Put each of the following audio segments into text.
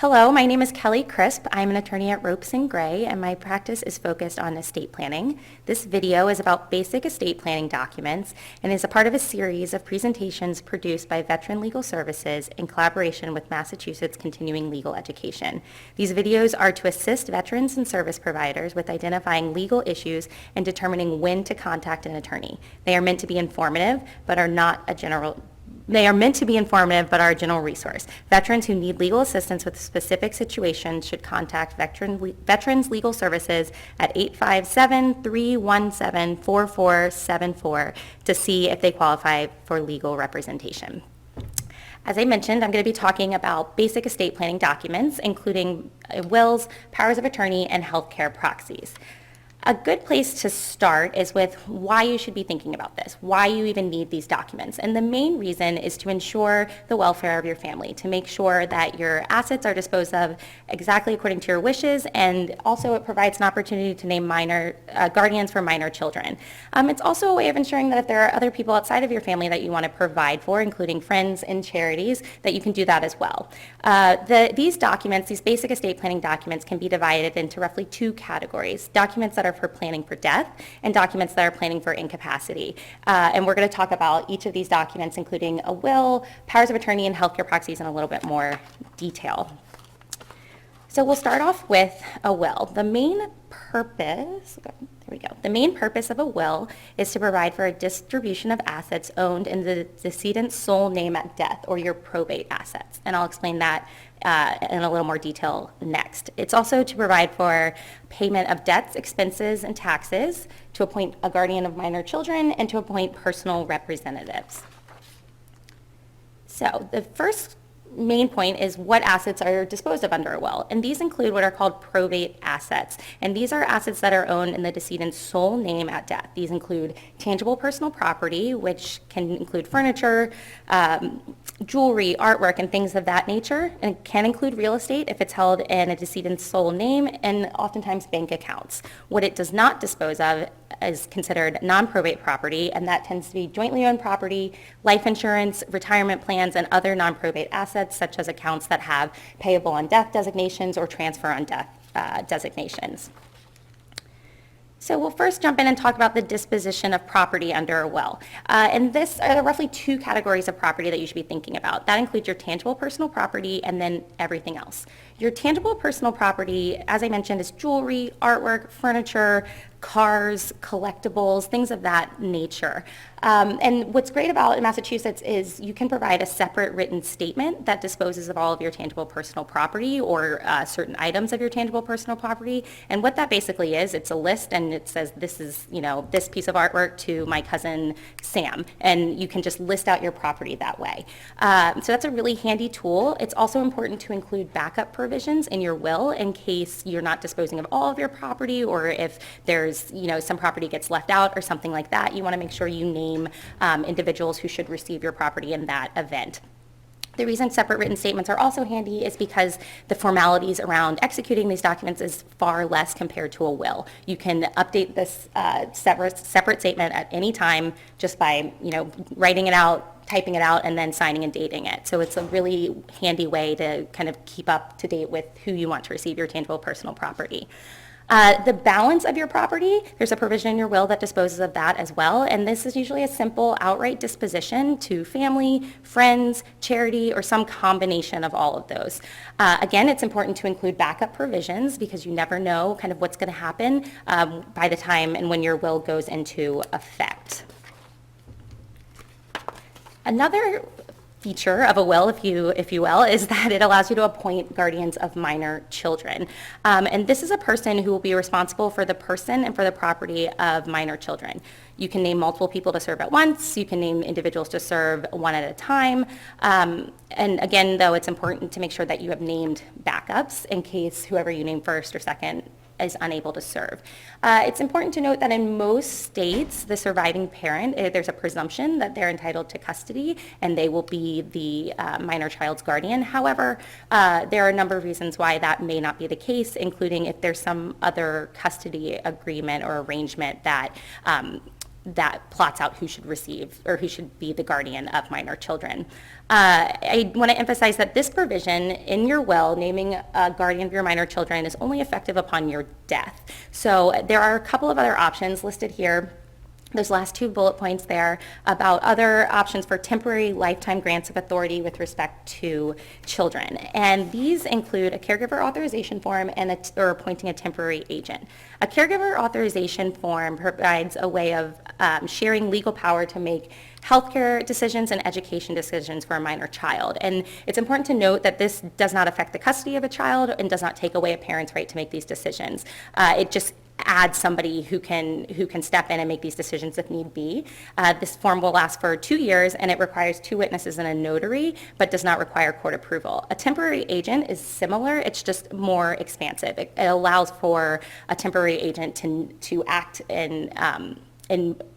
Hello, my name is Kelley Crisp. I'm an attorney at Ropes & Gray, and my practice is focused on estate planning. This video is about basic estate planning documents and is a part of a series of presentations produced by Veteran Legal Services in collaboration with Massachusetts Continuing Legal Education. These videos are to assist veterans and service providers with identifying legal issues and determining when to contact an attorney. They are meant to be informative, but are a general resource. Veterans who need legal assistance with specific situations should contact Veterans Legal Services at 857-317-4474 to see if they qualify for legal representation. As I mentioned, I'm going to be talking about basic estate planning documents, including wills, powers of attorney, and healthcare proxies. A good place to start is with why you should be thinking about this, why you even need these documents. And the main reason is to ensure the welfare of your family, to make sure that your assets are disposed of exactly according to your wishes, and also it provides an opportunity to name guardians for minor children. It's also a way of ensuring that if there are other people outside of your family that you want to provide for, including friends and charities, that you can do that as well. These documents, these basic estate planning documents, can be divided into roughly two categories: documents that are for planning for death and documents that are planning for incapacity. And we're going to talk about each of these documents, including a will, powers of attorney, and healthcare proxies in a little bit more detail. So we'll start off with a will. The main purpose of a will is to provide for a distribution of assets owned in the decedent's sole name at death, or your probate assets. And I'll explain that in a little more detail next. It's also to provide for payment of debts, expenses, and taxes, to appoint a guardian of minor children, and to appoint personal representatives. So the first main point is what assets are disposed of under a will, and these include what are called probate assets, and these are assets that are owned in the decedent's sole name at death. These include tangible personal property, which can include furniture, jewelry, artwork, and things of that nature, and it can include real estate if it's held in a decedent's sole name, and oftentimes bank accounts. What it does not dispose of is considered non-probate property, and that tends to be jointly owned property, life insurance, retirement plans, and other non-probate assets, such as accounts that have payable on death designations or transfer on death designations. So we'll first jump in and talk about the disposition of property under a will. And this are roughly two categories of property that you should be thinking about. That includes your tangible personal property and then everything else. Your tangible personal property, as I mentioned, is jewelry, artwork, furniture, cars, collectibles, things of that nature. And what's great about Massachusetts is you can provide a separate written statement that disposes of all of your tangible personal property, or certain items of your tangible personal property. And what that basically is, it's a list, and it says this is, this piece of artwork to my cousin Sam, and you can just list out your property that way. So that's a really handy tool. It's also important to include backup provisions in your will in case you're not disposing of all of your property, or if there's some property gets left out or something like that. You want to make sure you name individuals who should receive your property in that event. The reason separate written statements are also handy is because the formalities around executing these documents is far less compared to a will. You can update this separate statement at any time just by writing it out, typing it out, and then signing and dating it. So it's a really handy way to kind of keep up to date with who you want to receive your tangible personal property. The balance of your property, there's a provision in your will that disposes of that as well, and this is usually a simple outright disposition to family, friends, charity, or some combination of all of those. Again, it's important to include backup provisions because you never know kind of what's going to happen by the time and when your will goes into effect. Another feature of a will, if you will, is that it allows you to appoint guardians of minor children. And this is a person who will be responsible for the person and for the property of minor children. You can name multiple people to serve at once. You can name individuals to serve one at a time. And again, though, it's important to make sure that you have named backups in case whoever you name first or second is unable to serve. It's important to note that in most states, the surviving parent, there's a presumption that they're entitled to custody and they will be the minor child's guardian. However, there are a number of reasons why that may not be the case, including if there's some other custody agreement or arrangement that that plots out who should receive or who should be the guardian of minor children. I want to emphasize that this provision in your will, naming a guardian of your minor children, is only effective upon your death. So there are a couple of other options listed here. Those last two bullet points there about other options for temporary lifetime grants of authority with respect to children. And these include a caregiver authorization form and or appointing a temporary agent. A caregiver authorization form provides a way of sharing legal power to make healthcare decisions and education decisions for a minor child. And it's important to note that this does not affect the custody of a child and does not take away a parent's right to make these decisions. It just add somebody who can step in and make these decisions if need be. This form will last for 2 years, and it requires 2 witnesses and a notary, but does not require court approval. A temporary agent is similar, it's just more expansive. It allows for a temporary agent to act in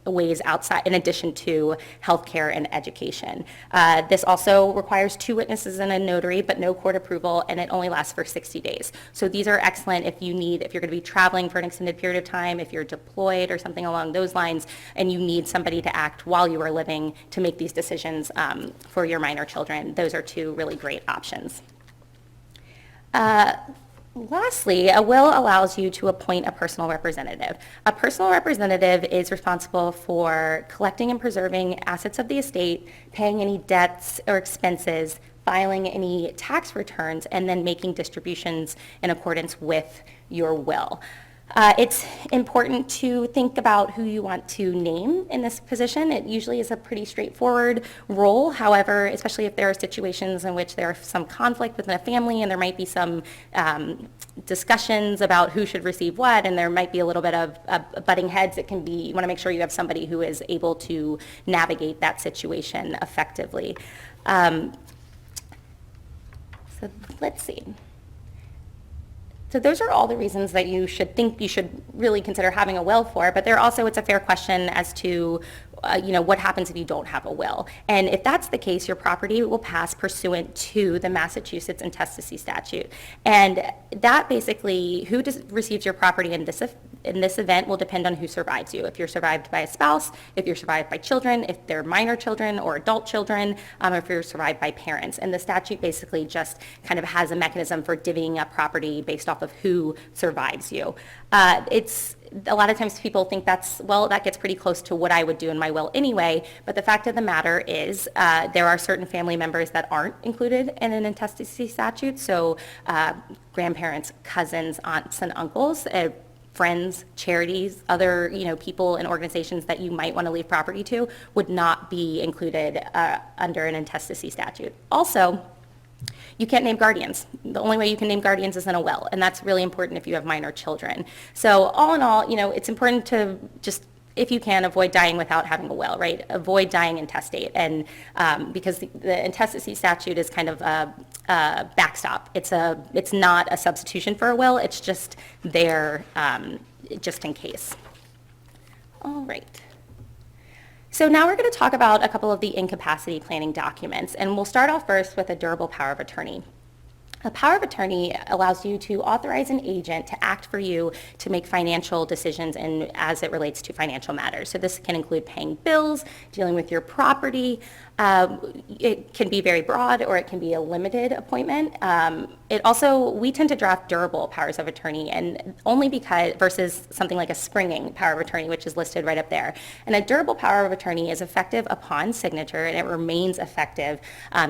ways outside, in addition to healthcare and education. This also requires 2 witnesses and a notary, but no court approval, and it only lasts for 60 days. So these are excellent if you're going to be traveling for an extended period of time, if you're deployed or something along those lines, and you need somebody to act while you are living to make these decisions for your minor children. Those are 2 really great options. Lastly, a will allows you to appoint a personal representative. A personal representative is responsible for collecting and preserving assets of the estate, paying any debts or expenses, filing any tax returns, and then making distributions in accordance with your will. It's important to think about who you want to name in this position. It usually is a pretty straightforward role. However, especially if there are situations in which there is some conflict within a family and there might be some discussions about who should receive what, and there might be a little bit of butting heads, you want to make sure you have somebody who is able to navigate that situation effectively. So let's see. So those are all the reasons that you should really consider having a will for, but it's a fair question as to what happens if you don't have a will. And if that's the case, your property will pass pursuant to the Massachusetts Intestacy Statute. And that basically, who receives your property in this event will depend on who survives you. If you're survived by a spouse, if you're survived by children, if they're minor children or adult children, or if you're survived by parents. And the statute basically just kind of has a mechanism for divvying up property based off of who survives you. A lot of times people think that gets pretty close to what I would do in my will anyway, but the fact of the matter is there are certain family members that aren't included in an intestacy statute, so grandparents, cousins, aunts and uncles, friends, charities, other people and organizations that you might want to leave property to would not be included under an intestacy statute. Also, you can't name guardians. The only way you can name guardians is in a will, and that's really important if you have minor children. So all in all, it's important to just, if you can, avoid dying without having a will, right? Avoid dying intestate, and because the intestacy statute is kind of a backstop. It's not a substitution for a will. It's just there just in case. All right. So now we're going to talk about a couple of the incapacity planning documents, and we'll start off first with a durable power of attorney. A power of attorney allows you to authorize an agent to act for you to make financial decisions as it relates to financial matters. So this can include paying bills, dealing with your property. It can be very broad, or it can be a limited appointment. We tend to draft durable powers of attorney, and only because versus something like a springing power of attorney, which is listed right up there. And a durable power of attorney is effective upon signature, and it remains effective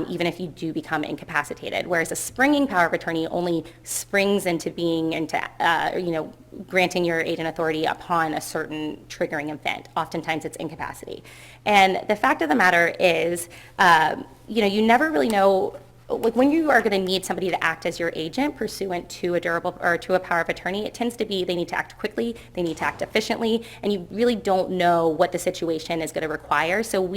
even if you do become incapacitated. Whereas a springing power of attorney only springs into being, granting your agent authority upon a certain triggering event. Oftentimes it's incapacity. And the fact of the matter is, you never really know, like when you are going to need somebody to act as your agent pursuant to a durable or to a power of attorney, it tends to be they need to act quickly, they need to act efficiently, and you really don't know what the situation is going to require. So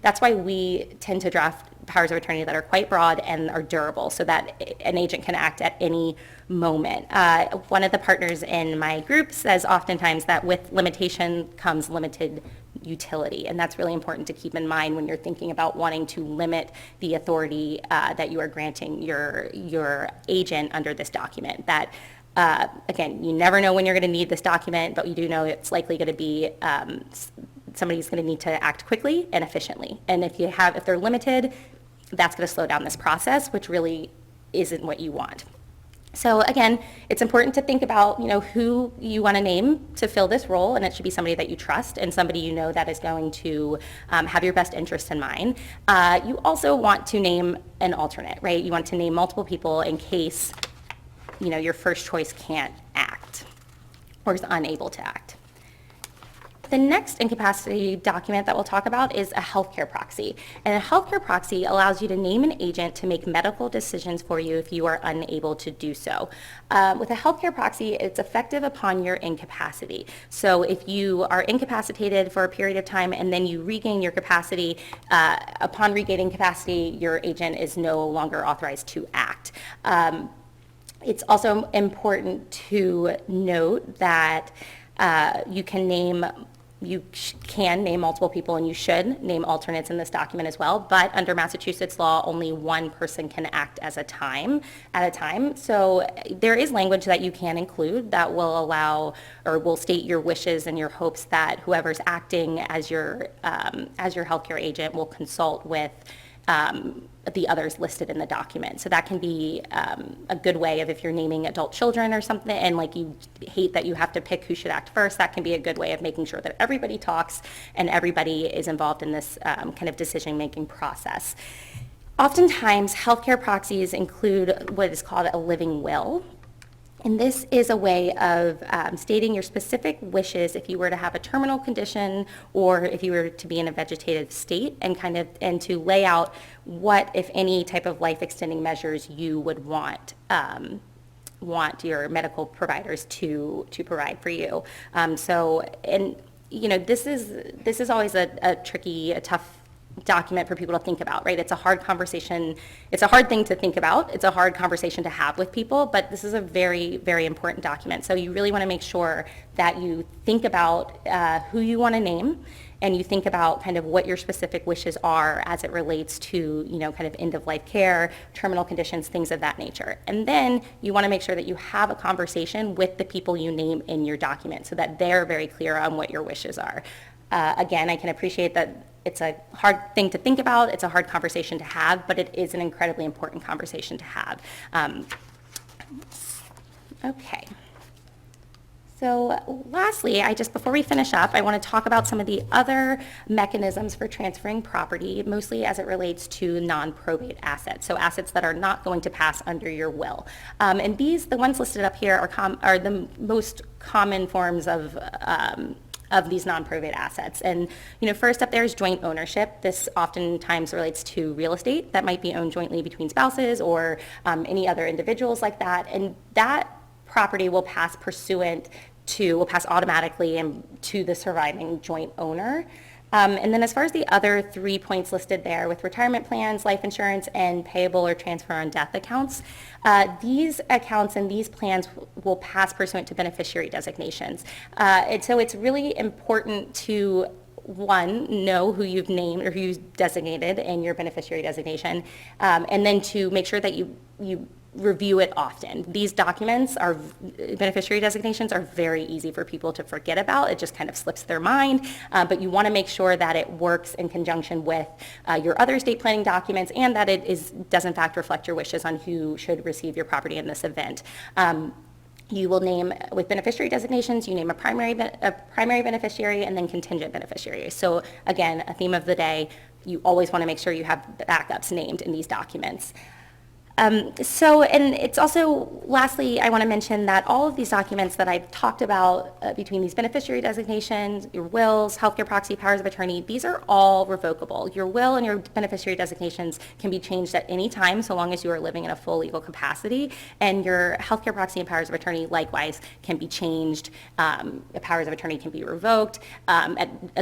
that's why we tend to draft powers of attorney that are quite broad and are durable so that an agent can act at any moment. One of the partners in my group says oftentimes that with limitation comes limited utility, and that's really important to keep in mind when you're thinking about wanting to limit the authority that you are granting your agent under this document. That again, you never know when you're going to need this document, but you do know it's likely going to be somebody's going to need to act quickly and efficiently. And if they're limited, that's going to slow down this process, which really isn't what you want. So again, it's important to think about, who you want to name to fill this role, and it should be somebody that you trust and somebody you know that is going to have your best interest in mind. You also want to name an alternate, right? You want to name multiple people in case, your first choice can't act or is unable to act. The next incapacity document that we'll talk about is a healthcare proxy. And a healthcare proxy allows you to name an agent to make medical decisions for you if you are unable to do so. With a healthcare proxy, it's effective upon your incapacity. So if you are incapacitated for a period of time and then you regain your capacity, upon regaining capacity, your agent is no longer authorized to act. It's also important to note that you can name multiple people, and you should name alternates in this document as well, but under Massachusetts law, only one person can act at a time. So there is language that you can include that will allow or will state your wishes and your hopes that whoever's acting as your healthcare agent will consult with the others listed in the document. So that can be a good way of, if you're naming adult children or something and you hate that you have to pick who should act first, that can be a good way of making sure that everybody talks and everybody is involved in this kind of decision-making process. Oftentimes, healthcare proxies include what is called a living will. And this is a way of stating your specific wishes if you were to have a terminal condition or if you were to be in a vegetative state, and to lay out what, if any, type of life extending measures you would want your medical providers to provide for you. This is always a tricky, a tough document for people to think about, right? It's a hard conversation. It's a hard thing to think about. It's a hard conversation to have with people, but this is a very, very important document. So you really want to make sure that you think about who you want to name, and you think about kind of what your specific wishes are as it relates to, kind of end-of-life care, terminal conditions, things of that nature. And then you want to make sure that you have a conversation with the people you name in your document so that they're very clear on what your wishes are. Again, I can appreciate that it's a hard thing to think about, it's a hard conversation to have, but it is an incredibly important conversation to have. Okay. So lastly, before we finish up, I want to talk about some of the other mechanisms for transferring property, mostly as it relates to non-probate assets, so assets that are not going to pass under your will. And the ones listed up here are the most common forms of these non-probate assets. And first up there is joint ownership. This oftentimes relates to real estate that might be owned jointly between spouses or any other individuals like that. And that property will pass automatically to the surviving joint owner. And then as far as the other 3 points listed there with retirement plans, life insurance, and payable or transfer on death accounts, these accounts and these plans will pass pursuant to beneficiary designations. And so it's really important to, one, know who you've named or who you've designated in your beneficiary designation, and then to make sure that you review it often. These documents, beneficiary designations, are very easy for people to forget about. It just kind of slips their mind, but you want to make sure that it works in conjunction with your other estate planning documents, and that it does in fact reflect your wishes on who should receive your property in this event. You will name, with beneficiary designations, you name a primary beneficiary and then contingent beneficiaries. So again, a theme of the day, you always want to make sure you have backups named in these documents. And it's also, lastly, I want to mention that all of these documents that I've talked about between these beneficiary designations, your wills, healthcare proxy, powers of attorney, these are all revocable. Your will and your beneficiary designations can be changed at any time so long as you are living in a full legal capacity, and your healthcare proxy and powers of attorney likewise can be changed. Powers of attorney can be revoked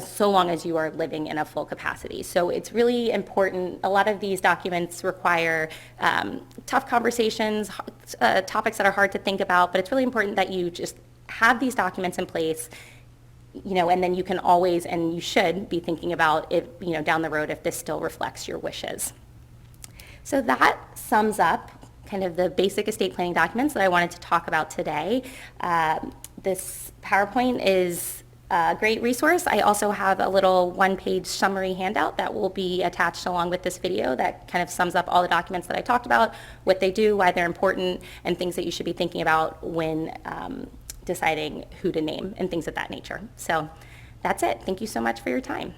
so long as you are living in a full capacity. So it's really important. A lot of these documents require tough conversations, topics that are hard to think about, but it's really important that you just have these documents in place, and then you can always, and you should be thinking about it, down the road if this still reflects your wishes. So that sums up kind of the basic estate planning documents that I wanted to talk about today. This PowerPoint is great resource. I also have a little one-page summary handout that will be attached along with this video that kind of sums up all the documents that I talked about, what they do, why they're important, and things that you should be thinking about when deciding who to name and things of that nature. So that's it. Thank you so much for your time.